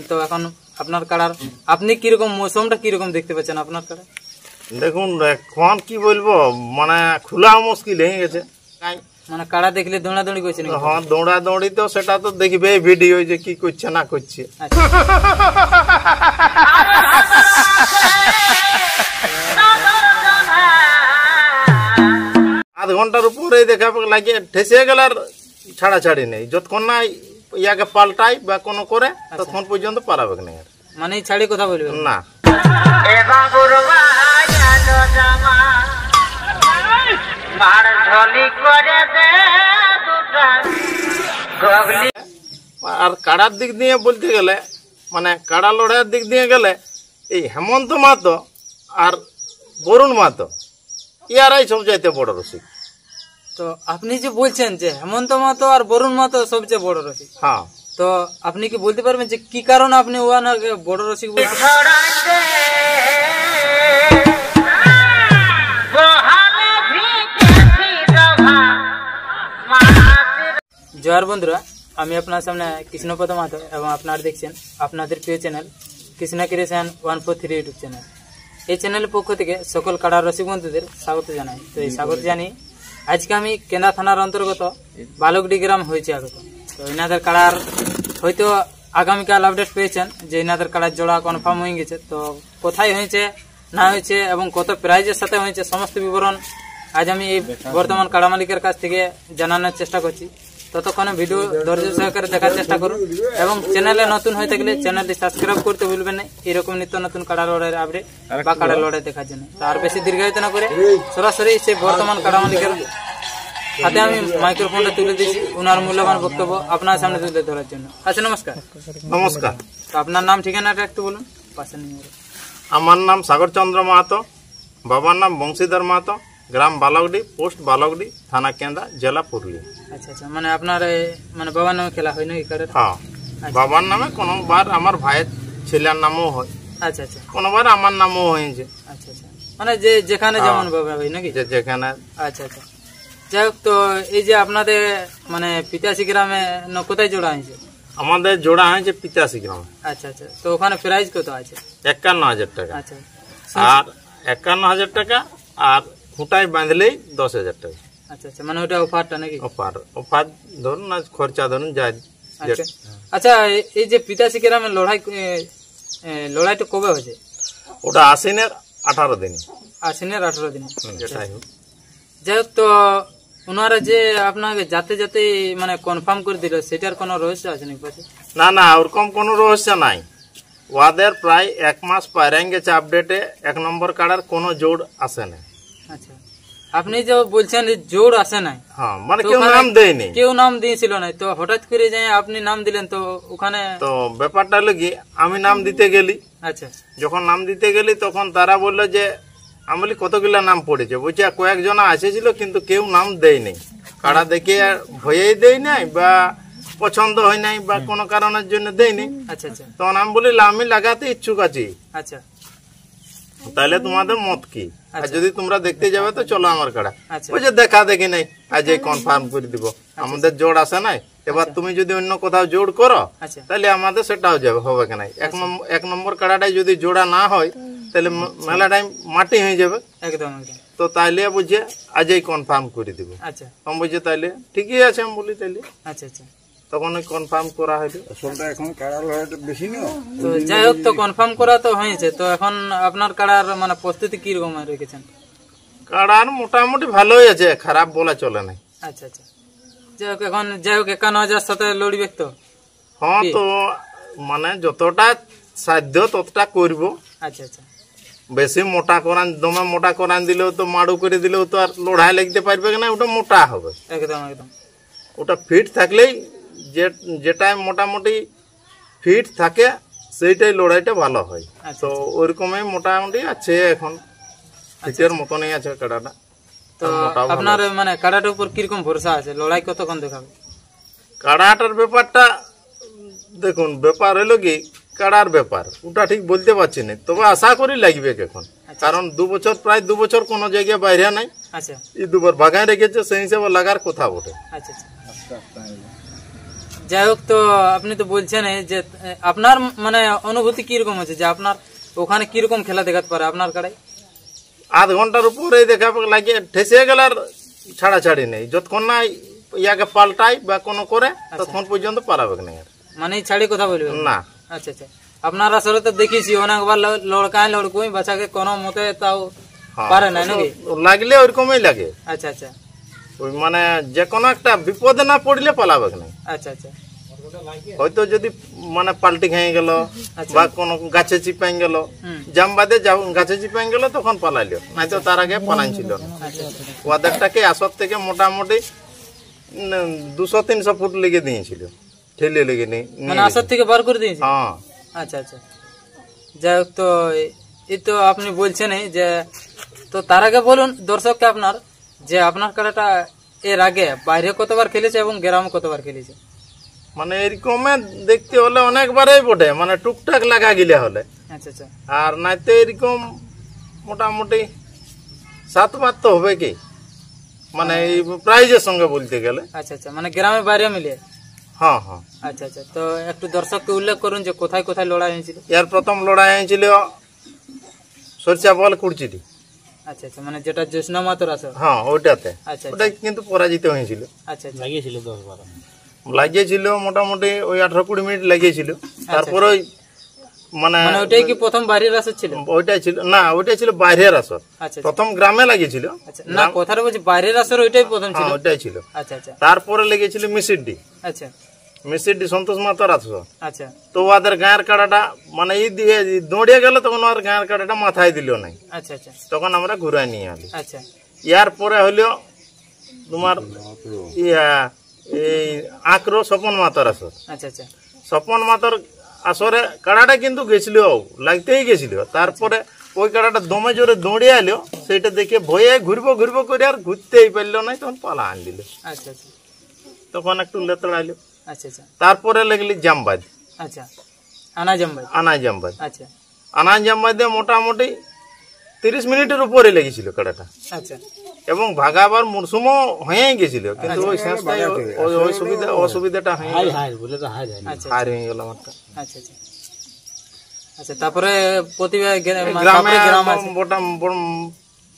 তো এখন আপনার কাড়ার আপনি কিরকম মৌসুমটা কিরকম দেখতে পাচ্ছেন আপনার কাড়া? দেখুন এখন কি বলবো, মানে খোলা মুশকিল হয়ে গেছে। মানে কাড়া দেখলে দৌড়াদৌড়ি করছে নাকি? হ্যাঁ, দৌড়াদৌড়ি তো সেটা তো দেখবে ভিডিও যে কি করছে না করছে। আধ ঘন্টার উপরে দেখা লাগে ঠেসে গেল আর ছাড়াছাড়ি নেই, যতক্ষণ না ইয়াকে পাল্টাই বা কোনো করে ততক্ষণ পর্যন্ত পারাবে না। মানে ছাড়ি কথা বলবে না। আর কাড়ার দিক দিয়ে বলতে গেলে, মানে কাড়া লড়াইয়ের দিক দিয়ে গেলে এই হেমন্ত মাহাতো আর বরুণ মাহাতো ইয়ারাই সবচাইতে বড় রসিক। তো আপনি যে বলছেন যে হেমন্ত মাহাতো আর বরুণ মাহাতো সবচেয়ে বড় রসিক, হ্যাঁ, তো আপনি কি বলতে পারবেন যে কি কারণে আপনি ওনাকে বড় রসিক বলছেন? জয়ার বন্ধুরা, আমি আপনার সামনে কৃষ্ণপদ মাহাতো এবং আপনারা দেখছেন আপনাদের প্রিয় channel Krishna creation 143 YouTube channel. এই চ্যানেলের পক্ষ থেকে সকল কাড়া রসিক বন্ধুদের স্বাগত জানাই। তো এই স্বাগত জানিয়ে আজকে আমি কেন্দা থানার অন্তর্গত বালকডি গ্রাম হয়েছে আগত। তো এনাদের কাড়ার হয়তো আগামীকাল আপডেট পেয়েছেন যে এনাদের কাড়ার জোড়া কনফার্ম হয়ে গেছে। তো কোথায় হয়েছে না হয়েছে এবং কত প্রাইজের সাথে হয়েছে সমস্ত বিবরণ আজ আমি এই বর্তমান কাড়া মালিকের কাছ থেকে জানানোর চেষ্টা করছি। ততক্ষণে ভিডিও ধৈর্য সহকারে দেখার চেষ্টা করুন এবং চ্যানেলে নতুন হয়ে থাকলে চ্যানেলটি সাবস্ক্রাইব করতে ভুলবেন না এরকম নিত্য নতুন কাড়া লড়াইয়ের আপডেট বা কাড়া লড়াই দেখার জন্য। আর বেশি দীর্ঘায়িত না করে সরাসরি সেই বর্তমান কাড়া মালিকের হাতে আমি মাইক্রোফোনটা তুলে দিয়েছি ওনার মূল্যবান বক্তব্য আপনার সামনে তুলে ধরার জন্য। আচ্ছা, নমস্কার। নমস্কার। তো আপনার নাম ঠিকানাটা একটু বলুন। আমার নাম সাগর চন্দ্র মাহাতো, বাবার নাম বংশীধর মাহাতো, গ্রাম বালকডি, পোস্ট বালকডি, থানা কেন্দা, জেলা পুরুলিয়া। আচ্ছা আচ্ছা, মানে আপনার মানে বাবার নামে খেলা হয় নাকি কাড়া? হ্যাঁ, বাবার নামে কোনোবার আমার ভাইয়ের ছেলের নামও হয়। আচ্ছা আচ্ছা, কোনোবার আমার নামও হয়েছে। আচ্ছা আচ্ছা, মানে যে যেখানে যেমন বাবা হয় নাকি? যেখানে। আচ্ছা আচ্ছা, যাই হোক। তো এই যে আপনাদের মানে 85 গ্রামে কোথায় জোড়া হয়েছে? আমাদের জোড়া হয়েছে 85 গ্রামে। আচ্ছা আচ্ছা, তো ওখানে প্রাইস কত আছে? 51,000 টাকা। আচ্ছা, আর 51,000 টাকা আর খুঁটায় বাঁধলেই 10,000 টাকা। আচ্ছা আচ্ছা, মানে ওটা অফারটা নাকি? অফার ধরুন না, খরচা ধরুন যায়। আচ্ছা, এই যে 85 গ্রামের লড়াইটা কবে হয়েছে? ওটা আশ্বিনের 18 দিন। আশ্বিনের 18 দিন। যাই হোক, তো ওনারা যে আপনাকে যাতে যাতে মানে কনফার্ম করে দিল সেটার কোনো রহস্য আছে নাকি পাশে? না না, ওরকম কোনো রহস্য নাই। ওদের প্রায় 1 মাস পাইরাং গেছে আপডেটে 1 নম্বর কাড়ার কোনো জোড় আসে না। আচ্ছা, আপনি যে বলছেন জোড় আসে নাই, হ্যাঁ, মানে কেউ নাম দেয়নি, কেউ নাম দিয়েছিল না, তো হঠাৎ করে যাই আপনি নাম দিলেন, তো ওখানে তো ব্যাপারটা হলো কি, আমি নাম দিতে গেলি। আচ্ছা, যখন নাম দিতে গেলি তখন তারা বললো যে, আমি বলি কতগুলা নাম পড়েছে, বলছে কয়েকজনা এসেছিল কিন্তু কেউ নাম দেয়নি, কাড়া দেখে ভয়েই দেয় নাই বা পছন্দ হয় নাই বা কোনো কারণের জন্য দেয়নি। আচ্ছা আচ্ছা, তখন আমি বলি আমি লাগাতে ইচ্ছুক আছি। আচ্ছা, তাহলে তোমাদের মত কি? আর যদি তোমরা দেখতে যাবে তো চলো আমার কাড়া। আচ্ছা, ওই যে দেখা দেখি নাই, আজ এই কনফার্ম করে দিব, আমাদের জোড় আসে নাই, এবার তুমি যদি অন্য কোথাও জোড় করো তাহলে আমাদের সেটাও যাবে, হবে কেন? 1 নম্বর কাড়াটাই যদি জোড়া না হয় তাহলে মেলা টাইম মাটি হয়ে যাবে। একদম একদম। তো তাইলে বুঝে আজই কনফার্ম করে দিব। আচ্ছা, আমি বুঝে তাইলে ঠিকই আছে, আমি বলি তাইলে। আচ্ছা আচ্ছা, তখন কনফার্ম করা হইলো। এখন কাড়ার লড়াইটা বেশি না। তো যাই হোক, তো কনফার্ম করা তো হয়েছে, তো এখন আপনার কাড়ার মানে প্রস্তুতি কি রকম রেখেছেন? কাড়ার মোটামুটি ভালোই আছে, খারাপ বলা চলে না। আচ্ছা আচ্ছা, যাই হোক, এখন যাই হোক 51,000 সাথে লড়বে তো? হ্যাঁ, তো মানে যতটা সাধ্য ততটা করব। আচ্ছা আচ্ছা, বেশি মোটা করান, দমে মোটা করান দিলেও তো মাড়ু করে দিলেও তো আর লড়াই লাগতে পারবে না, ওটা মোটা হবে। একদম একদম। ওটা ফিট থাকলেই, যেটাই মোটামুটি ফিট থাকে সেইটাই লড়াইটা ভালো হয়। তো ওইরকমই মোটামুটি আছে, এখন ফিটের মতনই আছে কাড়াটা। তো আপনার মানে কাড়াটার উপর কিরকম ভরসা আছে? লড়াই কতক্ষণ দেখাবে? কাড়াটার ব্যাপারটা দেখুন, ব্যাপার হলো কি, কাড়ার ব্যাপার ওটা ঠিক বলতে পারছি না, তবে আশা করি লাগবে এখন, কারণ 2 বছর প্রায় 2 বছর কোনো জায়গায় বাইরে নাই। আচ্ছা, এই 2 বার ভাগায় রেখেছে, সেই হিসাবে লাগার কথা বটে। আচ্ছা আচ্ছা, যাই হোক, তো আপনি তো বলছেন যে আপনার মানে অনুভূতি কিরকম হচ্ছে, যে আপনার ওখানে কিরকম খেলা দেখাতে পারে আপনার কাড়াই? আধ ঘন্টার উপরে দেখা লাগে ঠেসে গেলে আর ছাড়াছাড়ি নেই, যতক্ষণ না ইয়াকে পাল্টাই বা কোনো করে ততক্ষণ পর্যন্ত পারাবে না, মানে ছাড়ি কথা বলবে না। আচ্ছা আচ্ছা, আপনার আসলে তো দেখেছি অনেকবার লড়কায় লড়কুই বাচ্চাকে কোনো মতে তাও পারে না নাকি? লাগলে ওইরকমই লাগে। আচ্ছা আচ্ছা, ওই মানে যে কোনো একটা বিপদে না পড়লে পালাবে না। আচ্ছা আচ্ছা, হয়তো যদি মানে পাল্টি খেয়ে গেল বা কোনো গাছে চিপাই গেল, জামবাদে গাছে চিপাই গেল তখন পালাইলো, নাই তো তার আগে পালাইছিল না। ওদেরটাকে আসর থেকে মোটামুটি 200-300 ফুট লেগে দিয়েছিল, ঠেলে লেগে মানে আসর থেকে বার করে দিয়েছে। হ্যাঁ আচ্ছা আচ্ছা, যাই হোক, তো এই তো আপনি বলছেন যে, তো তার আগে বলুন দর্শককে আপনার, যে আপনার কাড়াটা এর আগে বাইরে কতবার খেলেছে এবং গ্রামে কতবার খেলেছে? মানে এরকম দেখতে হলে অনেকবারই বটে, মানে টুকটাক লাগা গিলে হলে। আচ্ছা আচ্ছা, আর নাইতে এরকম মোটামুটি 7 বার তো হবে কি, মানে এই প্রাইজের সঙ্গে বলতে গেলে। আচ্ছা আচ্ছা, মানে গ্রামে বাইরে মিলিয়ে। হ্যাঁ হ্যাঁ। আচ্ছা আচ্ছা, তো একটু দর্শককে উল্লেখ করুন যে কোথায় কোথায় লড়াই হয়েছিল। এর প্রথম লড়াই হয়েছিল সরষা বল কুড়চিটি। আচ্ছা আচ্ছা, মানে যেটা জ্যোৎস্না মাতর আছে। হ্যাঁ ওইটাতে। আচ্ছা, ওটা কিন্তু পরাজিত হয়েছিল। আচ্ছা, লাগিয়েছিল 10-12, লাগিয়েছিল মোটামুটি ওই 18-20 মিনিট লাগিয়েছিল। তারপরে মানে ওইটাই কি প্রথম বাইরের আসর ছিল? ওইটাই ছিল না, ওইটাই ছিল বাইরের আসর। আচ্ছা, প্রথম গ্রামে লাগিয়েছিল। আচ্ছা, না কথাটা বলছি বাইরের আসর ওইটাই প্রথম ছিল। ওইটাই ছিল। আচ্ছা আচ্ছা, তারপরে লেগেছিল মিসিডি। আচ্ছা, মিসিডি সন্তোষ মাতার আসর। আচ্ছা, তো ওদের গায়ের কাড়াটা মানে এই দিয়ে দৌড়িয়ে গেল, তখন ওর গায়ের কাড়াটা মাথায় দিল নাই। আচ্ছা আচ্ছা, তখন আমরা ঘুরাই নিয়ে আলি। আচ্ছা, ইয়ার পরে হইল তোমার এই আঁকড়ো স্বপন মাতার আসর। আচ্ছা আচ্ছা, স্বপন মাতার আসরে কাড়াটা কিন্তু গেছিল, লাগতেই গেছিল। তারপরে ওই কাড়াটা দমে জোরে দৌড়িয়ে এলো, সেইটা দেখে ভয়ে ঘুরবো ঘুরবো করে আর ঘুরতেই পারলো না, তখন পালা আন দিল। আচ্ছা আচ্ছা, তখন একটু লেতড়াইলো। আচ্ছা আচ্ছা, তারপরে লাগলি জামবাদ। আচ্ছা, আনা জামবাদ। আচ্ছা, আনা জামবাদে মোটামুটি 30 মিনিটের উপরে লেগেছিল কাড়াটা। আচ্ছা, এবং ভাগাবার মরশুমও হয়ে গেছিল, কিন্তু ওই শেষটাই ওই অসুবিধাটা হার হয়ে গেল আমারটা। আচ্ছা আচ্ছা, আচ্ছা, তারপরে প্রতিবার গ্রামে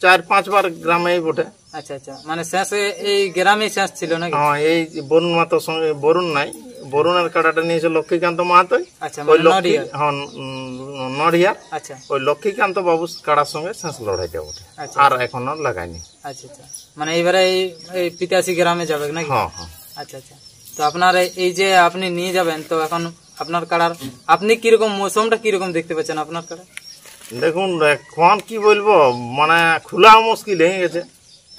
4-5 বার গ্রামেই বটে। আচ্ছা আচ্ছা, মানে শেষে এই গ্রামে শেষ ছিল নাকি? হ্যাঁ, এই বরুণ মাতার সঙ্গে, বরুণ নাই, বরুণের কাড়াটা নিয়েছে লক্ষ্মীকান্ত মাহাতো। আচ্ছা, ওই নড়িয়া। আচ্ছা, ওই লক্ষ্মীকান্ত বাবুর কাড়ার সঙ্গে শেষ লড়াইটা বটে। আর এখনো লাগাইনি। আচ্ছা আচ্ছা, মানে এইবারে এই 85 গ্রামে যাবে নাকি? হ্যাঁ হ্যাঁ। আচ্ছা আচ্ছা, তো আপনার এই যে আপনি নিয়ে যাবেন, তো এখন আপনার কাড়ার আপনি কিরকম মৌসুমটা কিরকম দেখতে পাচ্ছেন আপনার কাড়া? দেখুন এখন কি বলবো, মানে খোলা মুশকিল হয়ে গেছে।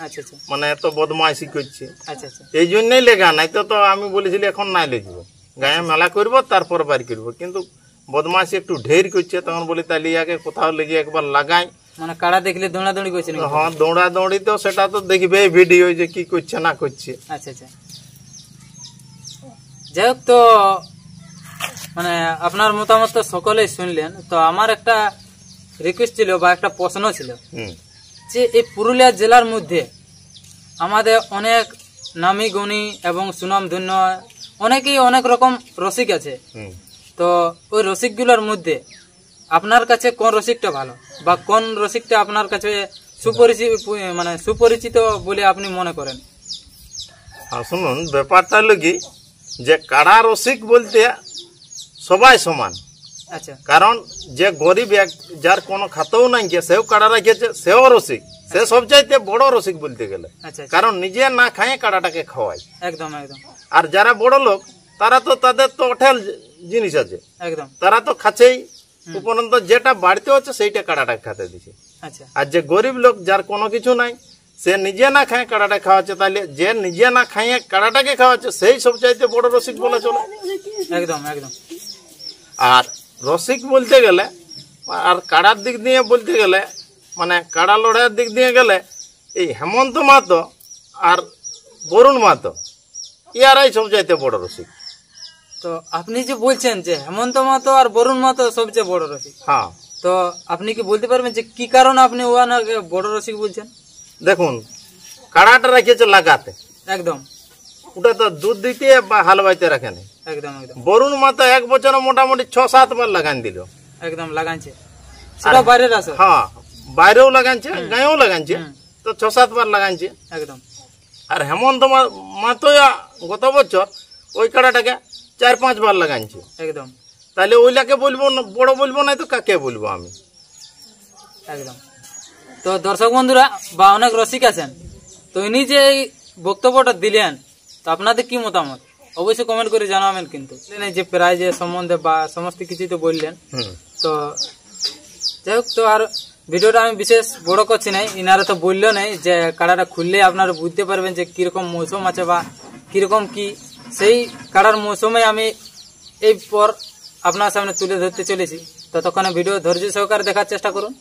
আচ্ছা আচ্ছা, মানে এত বদমাইশি করছে। আচ্ছা আচ্ছা, এই জন্যই লেগা, নাই তো আমি বলেছিলি এখন নাই লেগব, গায়ে মেলা করবো তারপর বাড়ি করবো, কিন্তু বদমাইশি একটু ঢের করছে। তখন বলি তাহলে ইয়াকে কোথাও লেগে একবার লাগাই। মানে কাড়া দেখলে দৌড়াদৌড়ি করছে? হ্যাঁ, দৌড়াদৌড়ি তো সেটা তো দেখবে ভিডিও যে কি করছে না করছে। আচ্ছা আচ্ছা, যাই হোক, তো মানে আপনার মতামত তো সকলেই শুনলেন। তো আমার একটা রিকোয়েস্ট ছিল বা একটা প্রশ্ন ছিল, যে এই পুরুলিয়া জেলার মধ্যে আমাদের অনেক নামি গুণী এবং সুনামধন্য অনেকেই অনেক রকম রসিক আছে। তো ওই রসিকগুলোর মধ্যে আপনার কাছে কোন রসিকটা ভালো, বা কোন রসিকটা আপনার কাছে সুপরিচিত বলে আপনি মনে করেন? শুনুন, ব্যাপারটা হলো কি, যে কাড়া রসিক বলতে সবাই সমান। আচ্ছা, কারণ যে গরিব যার কোনো খাতেও নাই, সেও কাড়া রাখেছে, সেও রসিক, সে সবচাইতে বড় রসিক বলতে গেলে। কারণ নিজে না খায় কাড়াটাকে খাওয়ায়। একদম একদম। আর যারা বড় লোক তারা তো তাদের তো অঠেল জিনিস আছে, একদম, তারা তো খাচ্ছেই, উপরন্ত যেটা বাড়তে হচ্ছে সেইটা কাড়াটাকে খাতে দিচ্ছে। আচ্ছা, আর যে গরিব লোক যার কোনো কিছু নাই, সে নিজে না খায় কাড়াটা খাওয়াচ্ছে, তাহলে যে নিজে না খাইয়ে কাড়াটাকে খাওয়াচ্ছে সেই সবচাইতে বড় রসিক বলে চলে। একদম একদম। আর রসিক বলতে গেলে, আর কাড়ার দিক দিয়ে বলতে গেলে, মানে কাড়া লড়াইয়ের দিক দিয়ে গেলে, এই হেমন্ত মাহাতো আর বরুণ মাহাতো ইয়ারাই সবচাইতে বড় রসিক। তো আপনি যে বলছেন যে হেমন্ত মাহাতো আর বরুণ মাহাতো সবচেয়ে বড় রসিক, হ্যাঁ, তো আপনি কি বলতে পারবেন যে কি কারণে আপনি ওনাকে বড় রসিক বলছেন? দেখুন, কাড়াটা রেখেছে লাগাতে, একদম, ওটা তো দুধ দিতে বা হালবাইতে রাখে না। একদম একদম বরুণ মাতা এক বছরে মোটামুটি 6-7 বার লাগান দিল, একদম লাগানছে, সেটা বাইরের আসর। হ্যাঁ বাইরেও লাগানছে, গাঁয়েও লাগানছে, তো 6-7 বার লাগানছে একদম। আর হেমন্ত মাতো গত বছর ওই কাড়াটাকে 4-5 বার লাগানছে। একদম তাহলে ওইলাকে বলবো না, বড় বলবো না তো কাকে বলবো আমি? একদম। তো দর্শক বন্ধুরা বা অনেক রসিক আছেন, তো ইনি যে এই বক্তব্যটা দিলেন, তো আপনাদের কি মতামত অবশ্যই কমেন্ট করে জানাবেন। কিন্তু যে প্রাইজের সম্বন্ধে বা সমস্ত কিছু তো বললেন, তো যাই হোক, তো আর ভিডিওটা আমি বিশেষ বড় করছি নাই, ইনারা তো বললো নাই যে কাড়াটা খুললে আপনারা বুঝতে পারবেন যে কিরকম মৌসুম আছে বা কিরকম কি, সেই কাড়ার মৌসুমে আমি এই পর আপনার সামনে তুলে ধরতে চলেছি। ততক্ষণে ভিডিও ধৈর্য সহকারে দেখার চেষ্টা করুন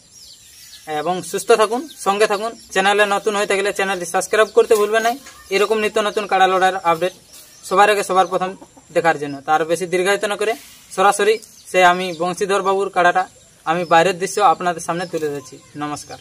এবং সুস্থ থাকুন, সঙ্গে থাকুন। চ্যানেলে নতুন হয়ে থাকলে চ্যানেলটি সাবস্ক্রাইব করতে ভুলবেন না, এরকম নিত্য নতুন কাড়া লড়াইয়ের আপডেট সবার আগে সবার প্রথম দেখার জন্য। তার বেশি দীর্ঘায়িত না করে সরাসরি সে আমি বংশীধর বাবুর কাড়াটা আমি বাইরের দৃশ্য আপনাদের সামনে তুলে ধরছি। নমস্কার।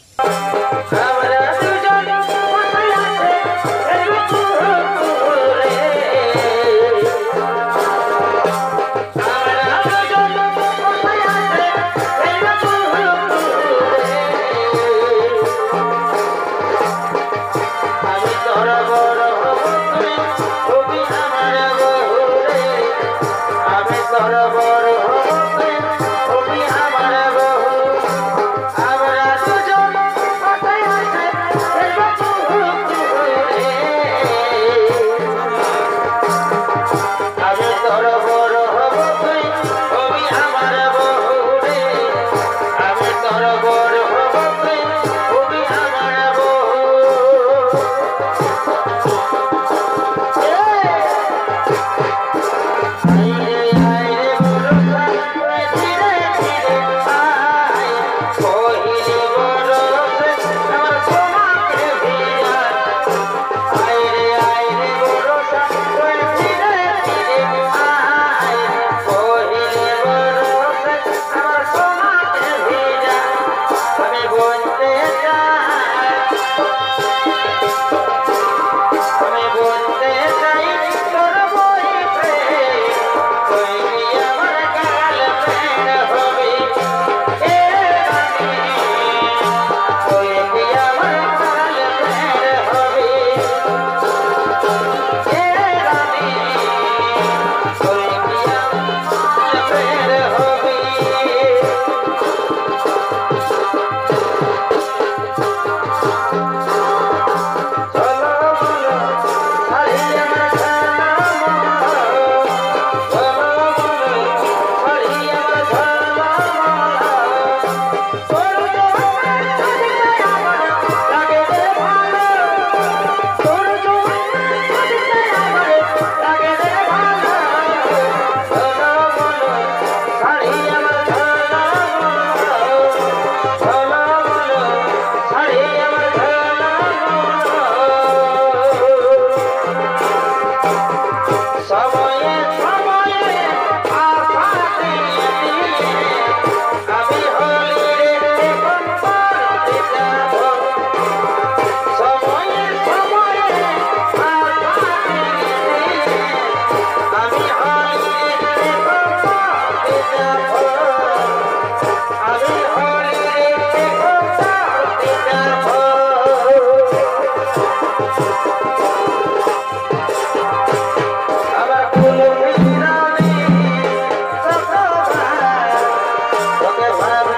Okay,